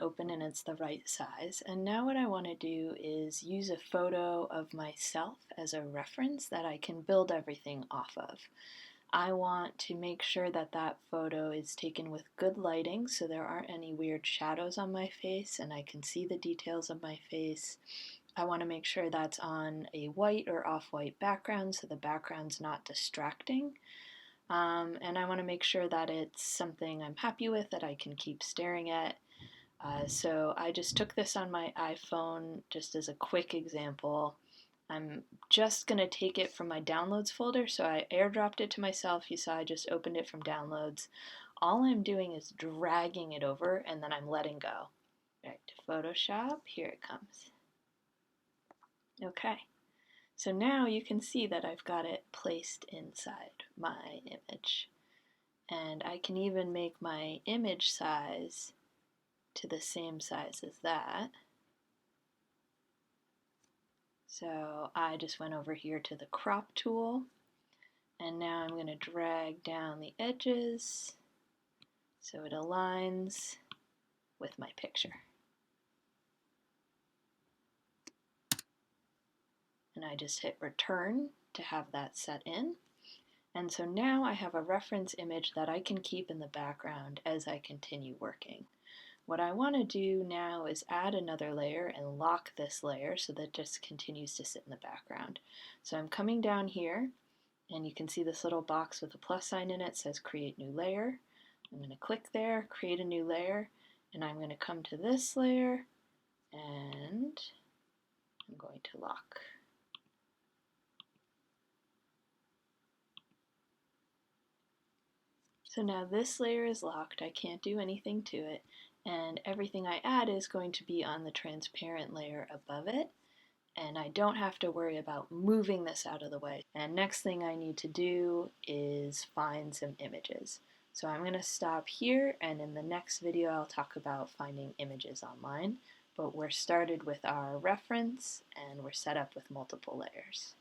open and it's the right size. And now what I want to do is use a photo of myself as a reference that I can build everything off of. I want to make sure that that photo is taken with good lighting so there aren't any weird shadows on my face and I can see the details of my face. I want to make sure that's on a white or off-white background so the background's not distracting. And I want to make sure that it's something I'm happy with, that I can keep staring at. So I just took this on my iPhone just as a quick example. I'm just going to take it from my downloads folder, so I airdropped it to myself. You saw I just opened it from downloads. All I'm doing is dragging it over and then I'm letting go. Back to Photoshop, here it comes. Okay, so now you can see that I've got it placed inside my image. And I can even make my image size to the same size as that. So I just went over here to the crop tool, and now I'm going to drag down the edges so it aligns with my picture. And I just hit return to have that set in. And so now I have a reference image that I can keep in the background as I continue working. What I want to do now is add another layer and lock this layer so that it just continues to sit in the background. So I'm coming down here and you can see this little box with a plus sign in it says create new layer. I'm going to click there, create a new layer, and I'm going to come to this layer and I'm going to lock. So now this layer is locked, I can't do anything to it, and everything I add is going to be on the transparent layer above it, and I don't have to worry about moving this out of the way. And next thing I need to do is find some images. So I'm going to stop here, and in the next video I'll talk about finding images online, but we're started with our reference and we're set up with multiple layers.